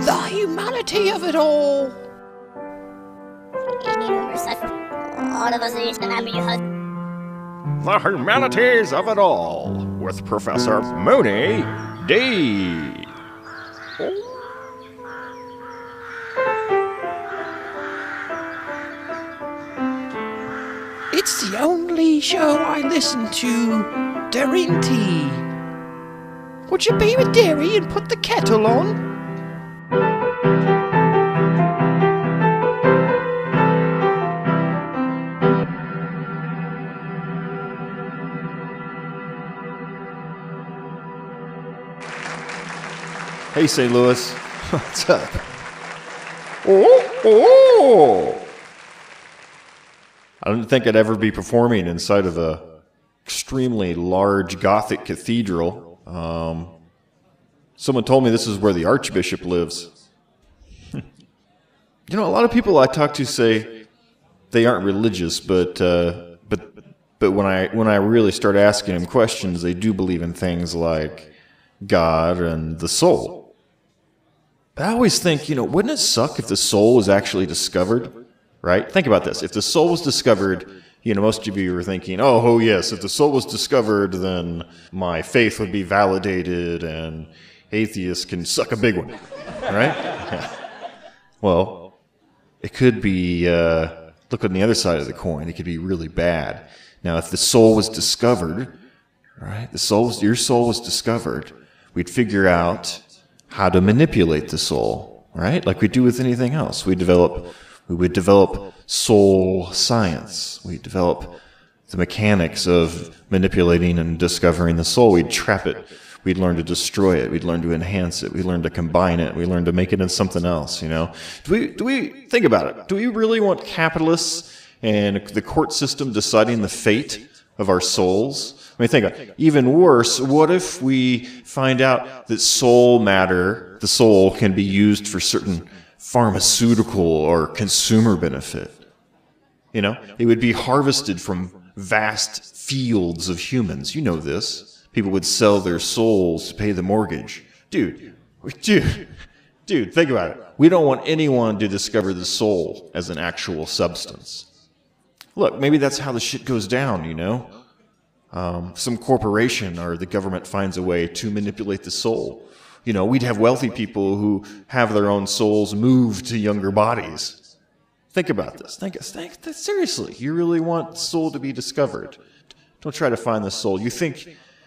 The humanity of it all. The humanities of it all, with Professor Mooney D. It's the only show I listen to during tea. Would you be with Derry and put the kettle on? Hey, St. Louis. What's up? Oh! I didn't think I'd ever be performing inside of a extremely large Gothic cathedral. Someone told me this is where the Archbishop lives. You know, a lot of people I talk to say they aren't religious, but when I really start asking them questions, they do believe in things like God and the soul. But I always think, you know, wouldn't it suck if the soul was actually discovered, right? Think about this. If the soul was discovered, you know, most of you were thinking, oh yes, if the soul was discovered, then my faith would be validated and atheists can suck a big one, right? Yeah. Well, it could be, look on the other side of the coin, it could be really bad. Now, if the soul was discovered, right, your soul was discovered, we'd figure out how to manipulate the soul, right? Like we do with anything else. We would develop soul science. We'd develop the mechanics of manipulating and discovering the soul. We'd trap it. We'd learn to destroy it. We'd learn to enhance it. We'd learn to combine it. We'd learn to make it into something else, you know? Do we think about it? Do we really want capitalists and the court system deciding the fate of our souls? I mean, think about it. Even worse, what if we find out that soul matter, the soul, can be used for certain pharmaceutical or consumer benefit? You know, it would be harvested from vast fields of humans. You know this. People would sell their souls to pay the mortgage. Dude, think about it. We don't want anyone to discover the soul as an actual substance. Look, maybe that's how the shit goes down, you know? Some corporation or the government finds a way to manipulate the soul. You know, we'd have wealthy people who have their own souls moved to younger bodies. Think about this. Think seriously. You really want the soul to be discovered. Don't try to find the soul.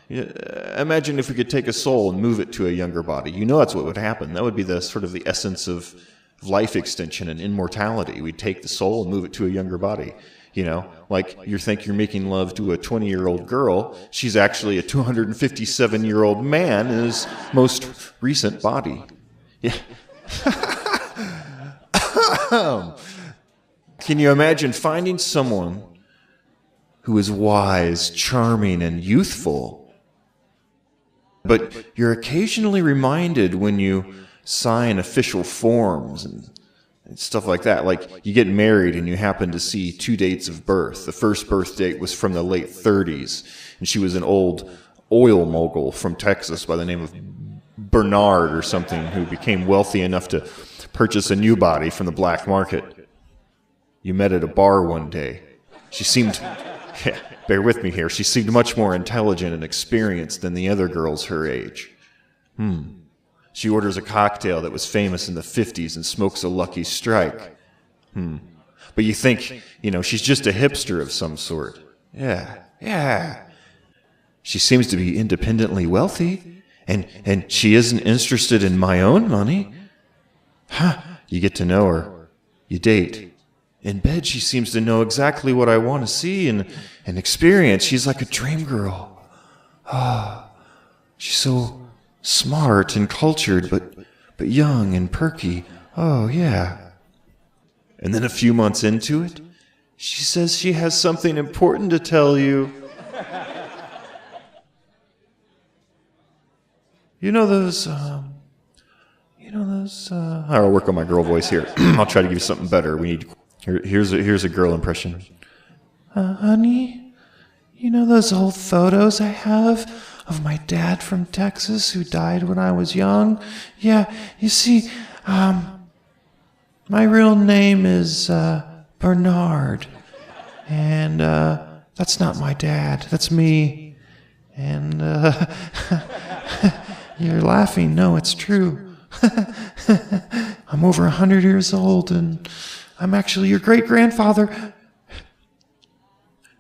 Imagine if we could take a soul and move it to a younger body. You know that's what would happen. That would be the sort of the essence of life extension and immortality. We'd take the soul and move it to a younger body. You know, like you think you're making love to a 20-year-old girl. She's actually a 257-year-old man in his most recent body. Yeah. Can you imagine finding someone who is wise, charming, and youthful, but you're occasionally reminded when you sign official forms and stuff like that. Like you get married and you happen to see 2 dates of birth. The first birth date was from the late 30s, and she was an old oil mogul from Texas by the name of Bernard or something, who became wealthy enough to purchase a new body from the black market. You met at a bar one day. She seemed, bear with me here, she seemed much more intelligent and experienced than the other girls her age. She orders a cocktail that was famous in the 50s and smokes a Lucky Strike. But you think, you know, she's just a hipster of some sort. Yeah. She seems to be independently wealthy, and she isn't interested in my own money. You get to know her. You date. In bed, she seems to know exactly what I want to see and experience. She's like a dream girl. She's so smart and cultured, but young and perky. Oh, yeah. And then a few months into it, she says she has something important to tell you. I'll work on my girl voice here. I'll try to give you something better. Here's a girl impression. Honey, you know those old photos I have of my dad from Texas who died when I was young? Yeah, you see, My real name is Bernard, and that's not my dad. That's me. And you're laughing. No, it's true. I'm over 100 years old, and I'm actually your great-grandfather.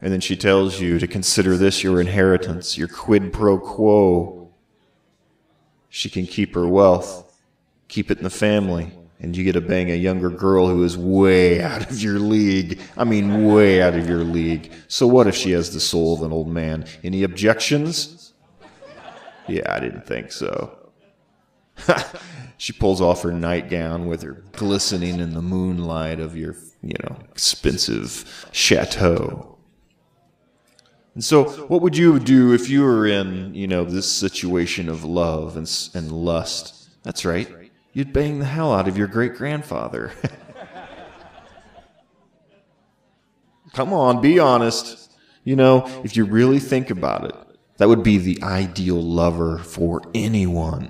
And then she tells you to consider this your inheritance, your quid pro quo. She can keep her wealth, keep it in the family, and you get to bang a younger girl who is way out of your league. I mean, way out of your league. So what if she has the soul of an old man? Any objections? Yeah, I didn't think so. She pulls off her nightgown with her glistening in the moonlight of your, expensive chateau. And so what would you do if you were in, this situation of love and lust? That's right. You'd bang the hell out of your great-grandfather. Come on, be honest. If you really think about it, that would be the ideal lover for anyone.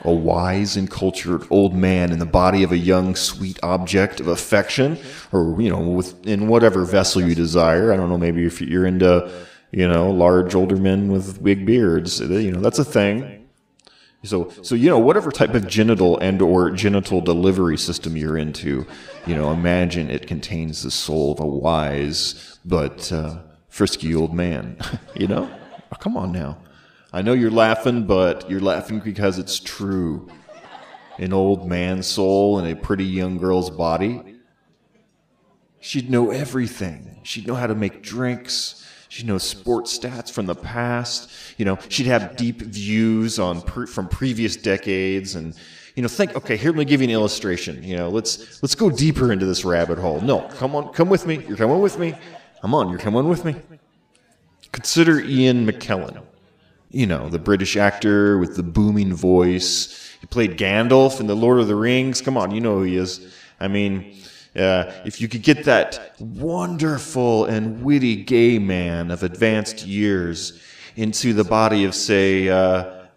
A wise and cultured old man in the body of a young, sweet object of affection, or, in whatever vessel you desire. I don't know, maybe if you're into, large older men with big beards, that's a thing. So, whatever type of genital and or genital delivery system you're into, imagine it contains the soul of a wise but frisky old man, Oh, come on now. I know you're laughing, but you're laughing because it's true. An old man's soul in a pretty young girl's body. She'd know everything. She'd know how to make drinks. She'd know sports stats from the past. She'd have deep views on from previous decades. And, okay, here, let me give you an illustration. Let's go deeper into this rabbit hole. No, come with me. You're coming with me. Come on, you're coming with me. Consider Ian McKellen. The British actor with the booming voice. He played Gandalf in The Lord of the Rings. Come on, you know who he is. I mean, if you could get that wonderful and witty gay man of advanced years into the body of, say,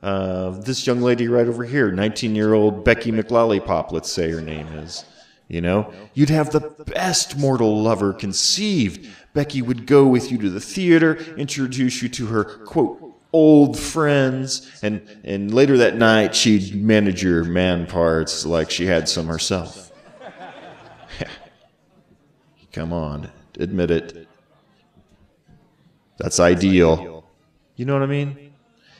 this young lady right over here, 19-year-old Becky McLollypop, let's say her name is. You'd have the best mortal lover conceived. Becky would go with you to the theater, introduce you to her, quote, old friends, and later that night she'd manage your man parts like she had some herself. Come on, admit it. That's ideal. You know what I mean?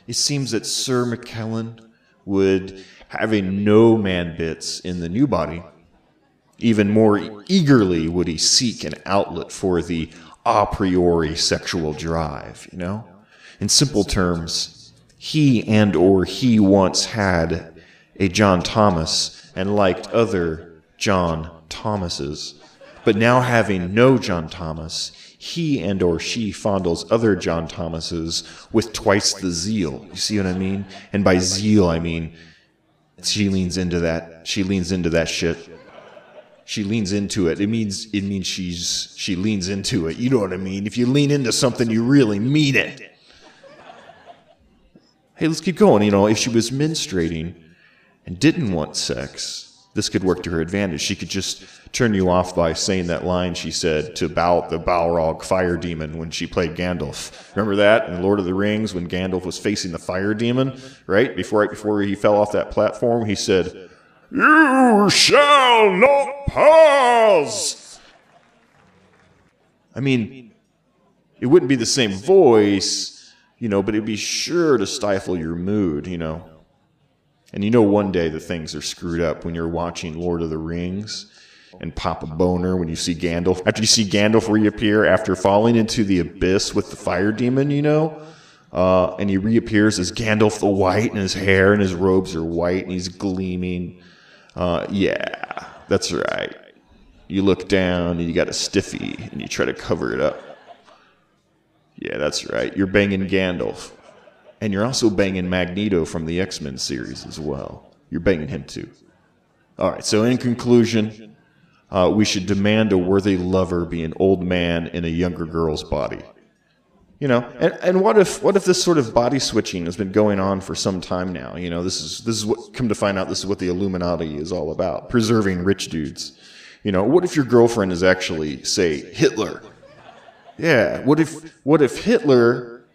It seems that Sir McKellen would, having no man bits in the new body, even more eagerly would he seek an outlet for the a priori sexual drive, In simple terms, he and or he once had a John Thomas and liked other John Thomases. But now having no John Thomas, he and or she fondles other John Thomases with twice the zeal. You see what I mean? And by zeal, I mean she leans into that shit. She leans into it. It means she leans into it. You know what I mean? If you lean into something, you really mean it. Hey, let's keep going. If she was menstruating and didn't want sex, this could work to her advantage. She could just turn you off by saying that line she said to the Balrog fire demon when she played Gandalf. Remember that in Lord of the Rings when Gandalf was facing the fire demon, right? Before he fell off that platform, he said, "You shall not pass." I mean, it wouldn't be the same voice, but it'd be sure to stifle your mood, And one day the things are screwed up when you're watching Lord of the Rings and pop a boner when you see Gandalf. After you see Gandalf reappear after falling into the abyss with the fire demon, and he reappears as Gandalf the White, and his hair and his robes are white and he's gleaming. Yeah, that's right. You look down and you got a stiffy and you try to cover it up. Yeah, that's right. You're banging Gandalf. And you're also banging Magneto from the X-Men series as well. You're banging him too. All right, so in conclusion, we should demand a worthy lover be an old man in a younger girl's body. You know, and what if this sort of body switching has been going on for some time now? You know, this is what, come to find out, this is what the Illuminati is all about, preserving rich dudes. You know, what if your girlfriend is actually, say, Hitler? Yeah, what if Hitler,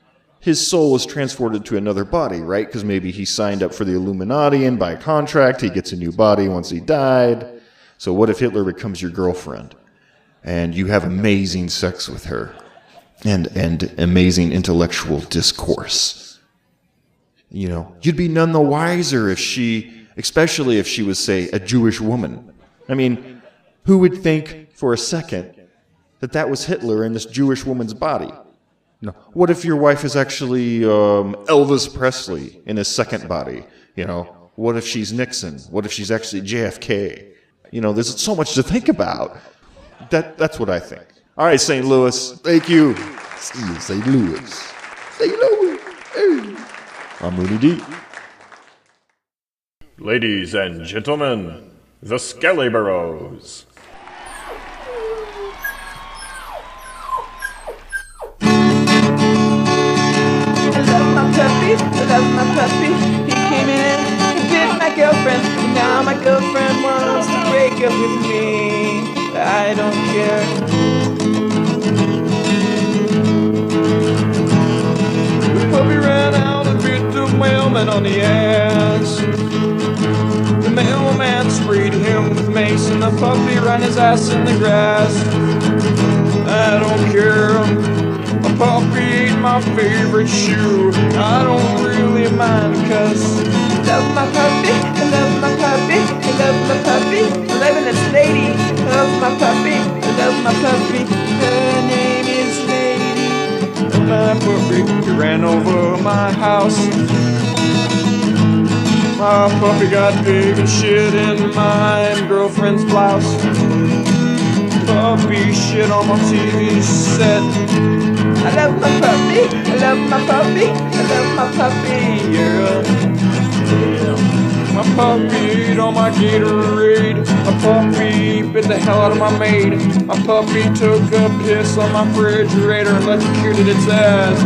his soul was transported to another body, right? Because maybe he signed up for the Illuminati, and by contract he gets a new body once he died. So what if Hitler becomes your girlfriend and you have amazing sex with her? And amazing intellectual discourse. You know, you'd be none the wiser especially if she was, say, a Jewish woman. I mean, who would think for a second that was Hitler in this Jewish woman's body? No. What if your wife is actually Elvis Presley in his second body? You know, what if she's Nixon? What if she's actually JFK? You know, there's so much to think about. That's what I think. All right, St. Louis. Thank you. See you, St. Louis. St. Louis. Hey. I'm Mooney D. Ladies and gentlemen, the Skeleburrows. I love my puppy. He came in and bit my girlfriend. And now my girlfriend wants to break up with me. But I don't care. The puppy ran out and bit the mailman on the ass. The mailman sprayed him with mace and the puppy ran his ass in the grass. I don't care. A puppy ain't my favorite shoe. I don't really mind, cause I love my puppy, I love my puppy, I love my puppy. I love this lady, I love my puppy, I love my puppy. Her name is Lady. And my puppy ran over my house. My puppy got big and shit in my girlfriend's blouse. Puppy shit on my TV set. I love my puppy, I love my puppy, I love my puppy, yeah. My puppy ate on my Gatorade. My puppy bit the hell out of my maid. My puppy took a piss on my refrigerator and electrocuted its ass. I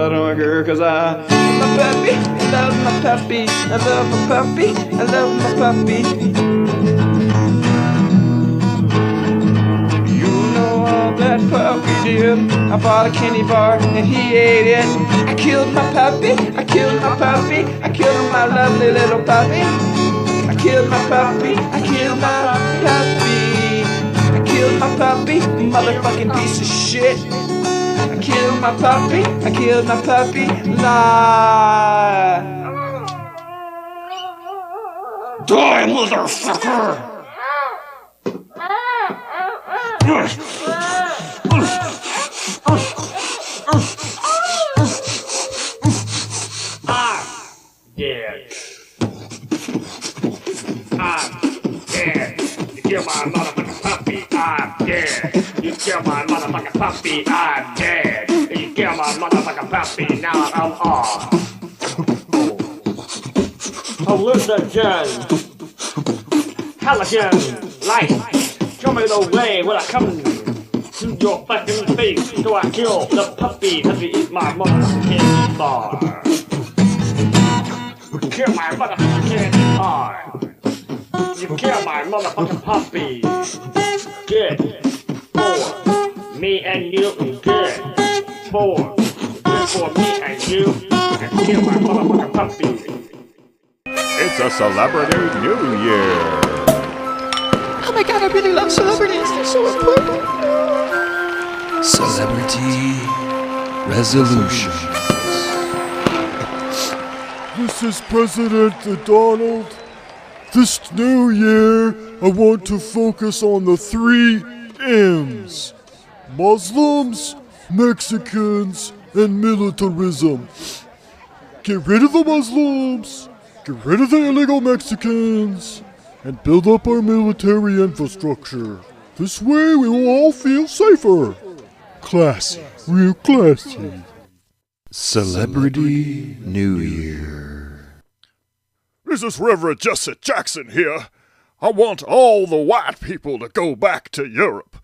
don't care cause I love my puppy, I love my puppy, I love my puppy, I love my puppy. That puppy did. I bought a candy bar and he ate it. I killed my puppy, I killed my puppy, I killed my lovely little puppy. I killed my puppy, I killed my puppy. I killed my puppy, motherfucking piece of shit. I killed my puppy, I killed my puppy, lie. Die, motherfucker! Dead. I'm dead. You kill my motherfucking puppy, I'm dead. You kill my motherfucking puppy, I'm dead. You kill my motherfucking puppy, now I'm off. Hallucinogen. Halogen. Light. Show me the way when I come to your fucking face. So I kill the puppy as he eat my motherfucking candy bar. Kill my motherfucking candy bar. You kill my motherfucking puppy. Good. For me and you. Good. For me and you. And kill my motherfucking puppy. It's a Celebrity New Year. Oh my god, I really love celebrities. They're so important. Celebrity resolution. This is President Donald. This new year, I want to focus on the 3 M's. Muslims, Mexicans, and militarism. Get rid of the Muslims, get rid of the illegal Mexicans, and build up our military infrastructure. This way we will all feel safer. Classy, real classy. Celebrity New Year. This is Reverend Jessie Jackson here. I want all the white people to go back to Europe.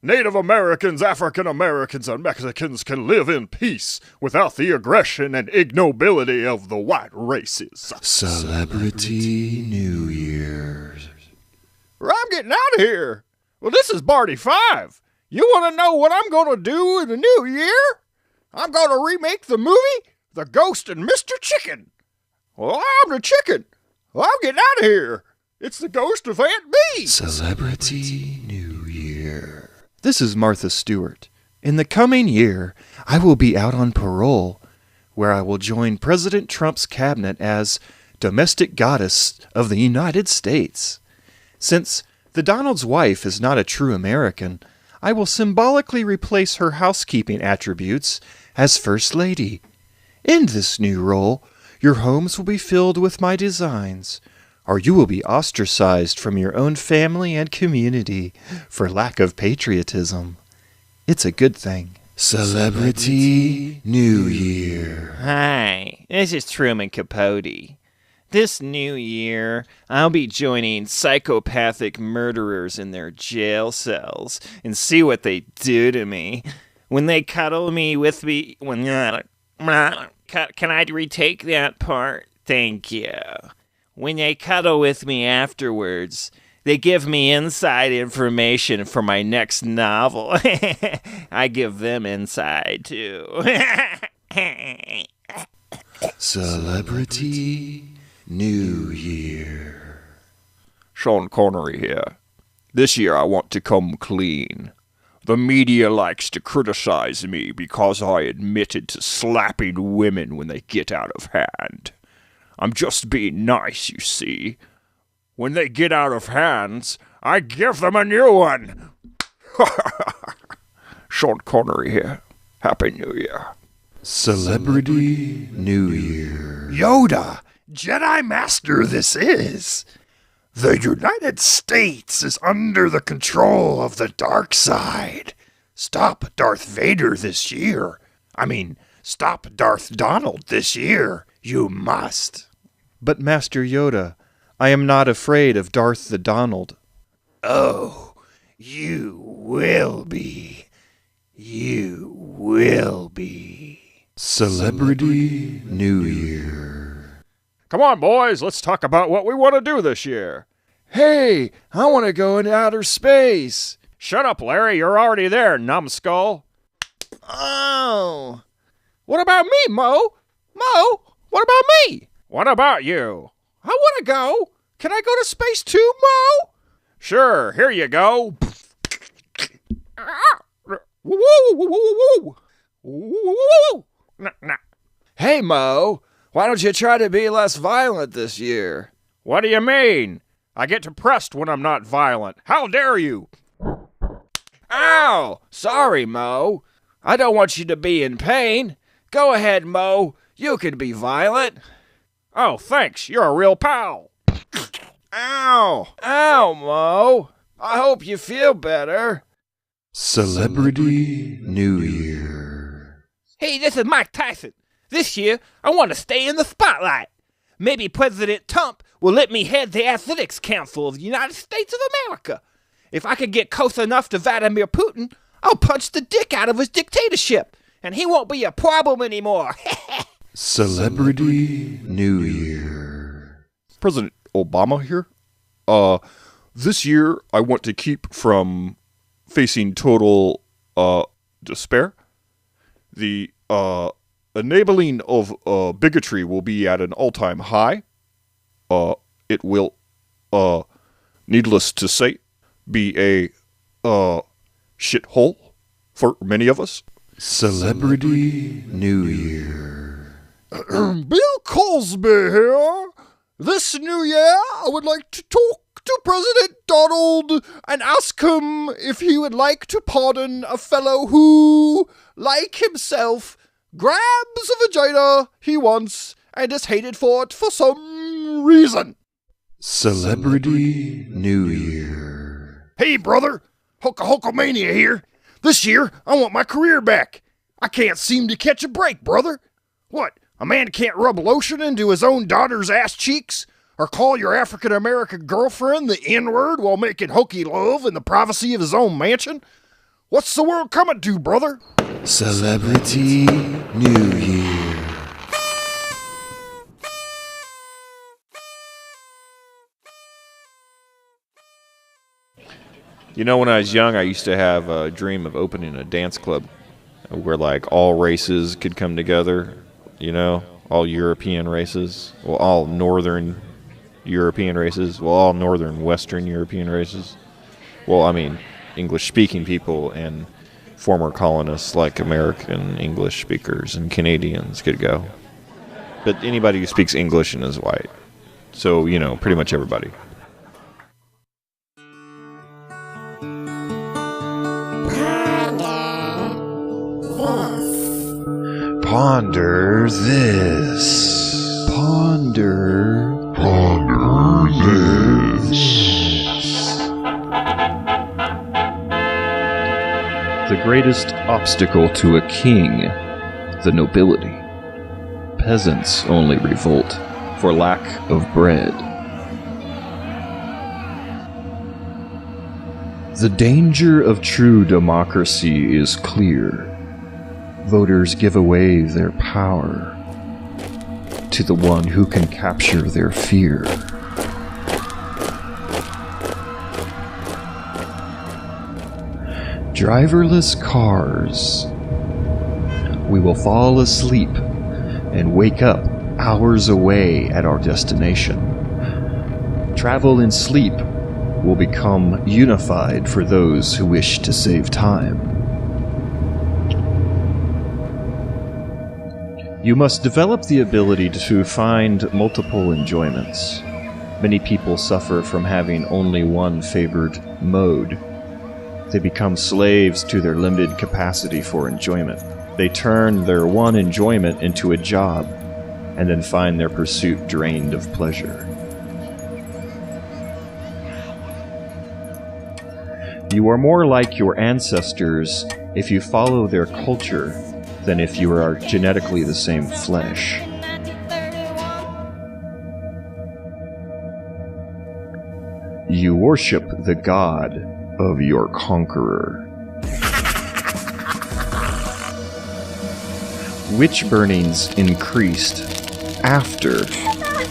Native Americans, African Americans, and Mexicans can live in peace without the aggression and ignobility of the white races. Celebrity New Year. I'm getting out of here. Well, this is Barty 5. You want to know what I'm going to do in the new year? I'm going to remake the movie The Ghost and Mr. Chicken. Well, I'm the chicken. Well, I'm getting out of here. It's the ghost of Aunt Bee. Celebrity New Year. This is Martha Stewart. In the coming year, I will be out on parole, where I will join President Trump's cabinet as domestic goddess of the United States. Since the Donald's wife is not a true American, I will symbolically replace her housekeeping attributes as First Lady. In this new role, your homes will be filled with my designs, or you will be ostracized from your own family and community for lack of patriotism. It's a good thing. Celebrity New Year. Hi, this is Truman Capote. This new year, I'll be joining psychopathic murderers in their jail cells and see what they do to me. When they cuddle me with me, can I retake that part? Thank you. When they cuddle with me afterwards, they give me inside information for my next novel. I give them inside, too. Celebrity New Year. Sean Connery here. This year I want to come clean. The media likes to criticize me because I admitted to slapping women when they get out of hand. I'm just being nice, you see. When they get out of hands, I give them a new one. Sean Connery here. Happy New Year. Celebrity New Year. Yoda, Jedi Master this is. The United States is under the control of the dark side. Stop Darth Vader this year. Stop Darth Donald this year. You must. But Master Yoda, I am not afraid of Darth the Donald. Oh, you will be. You will be. Celebrity New Year. Come on, boys, let's talk about what we want to do this year. Hey, I want to go into outer space. Shut up, Larry, you're already there, numbskull. Oh. What about me, Mo? Mo, what about me? What about you? I want to go. Can I go to space too, Mo? Sure, here you go. Hey, Mo, why don't you try to be less violent this year? What do you mean? I get depressed when I'm not violent. How dare you? Ow! Sorry, Mo. I don't want you to be in pain. Go ahead, Mo. You can be violent. Oh, thanks. You're a real pal. Ow! Ow, Mo. I hope you feel better. Celebrity New Year. Hey, this is Mike Tyson. This year, I want to stay in the spotlight. Maybe President Trump will let me head the Athletics Council of the United States of America. If I could get close enough to Vladimir Putin, I'll punch the dick out of his dictatorship, and he won't be a problem anymore. Celebrity New Year. President Obama here. This year I want to keep from facing total despair. The enabling of bigotry will be at an all-time high. It will, needless to say, be a shithole for many of us. Celebrity New Year. Bill Cosby here. This new year, I would like to talk to President Donald and ask him if he would like to pardon a fellow who, like himself, grabs a vagina he wants and is hated for it for some reason. Celebrity New Year. Hey, brother. Hulkamania here. This year, I want my career back. I can't seem to catch a break, brother. What, a man can't rub lotion into his own daughter's ass cheeks? Or call your African-American girlfriend the N-word while making hokey love in the privacy of his own mansion? What's the world coming to, brother? Celebrity New Year. You know, when I was young, I used to have a dream of opening a dance club where, like, all races could come together, you know, all European races, well, all Northern European races, well, all Northern Western European races. Well, I mean, English-speaking people and former colonists like American English speakers and Canadians could go. But anybody who speaks English and is white. So, you know, pretty much everybody. Ponder this. Ponder this. The greatest obstacle to a king, the nobility. Peasants only revolt for lack of bread. The danger of true democracy is clear. Voters give away their power to the one who can capture their fear. Driverless cars. We will fall asleep and wake up hours away at our destination. Travel and sleep will become unified for those who wish to save time. You must develop the ability to find multiple enjoyments. Many people suffer from having only one favored mode. They become slaves to their limited capacity for enjoyment. They turn their one enjoyment into a job, and then find their pursuit drained of pleasure. You are more like your ancestors if you follow their culture than if you are genetically the same flesh. You worship the god of your conqueror. Witch burnings increased after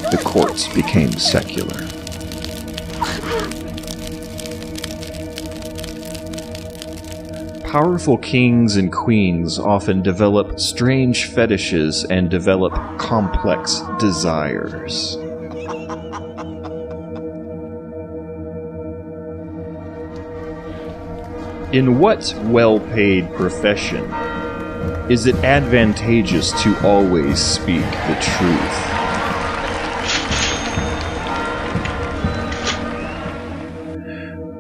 the courts became secular. Powerful kings and queens often develop strange fetishes and develop complex desires. In what well-paid profession is it advantageous to always speak the truth?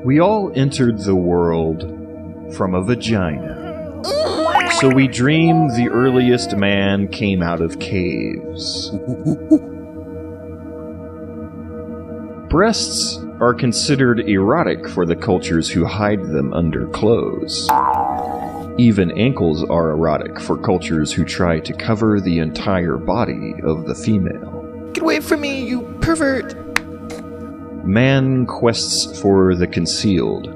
We all entered the world from a vagina. So we dream the earliest man came out of caves. Breasts are considered erotic for the cultures who hide them under clothes. Even ankles are erotic for cultures who try to cover the entire body of the female. Get away from me, you pervert! Man quests for the concealed,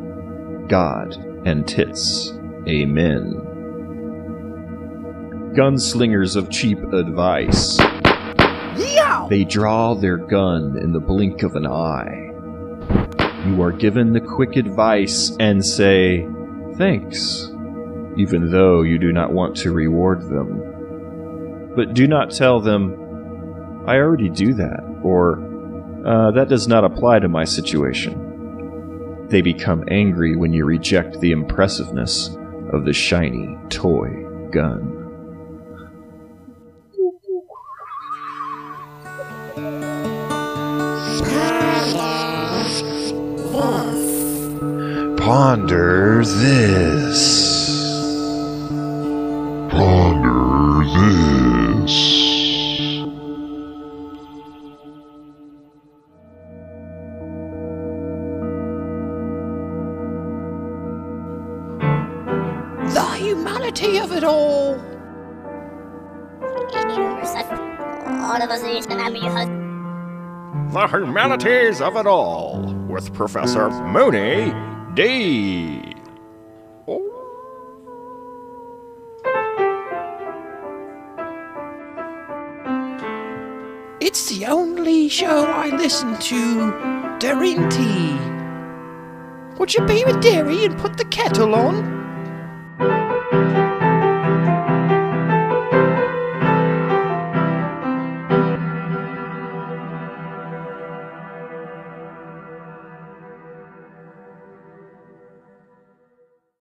God and tits. Amen. Gunslingers of cheap advice. Yow! They draw their gun in the blink of an eye. You are given the quick advice and say, thanks, even though you do not want to reward them. But do not tell them, I already do that, or that does not apply to my situation. They become angry when you reject the impressiveness of the shiny toy gun. Ponder this. Ponder this. The humanity of it all! The Humanities of it all, with Professor Mooney D. Oh. It's the only show I listen to during tea. Would you be with Derry and put the kettle on?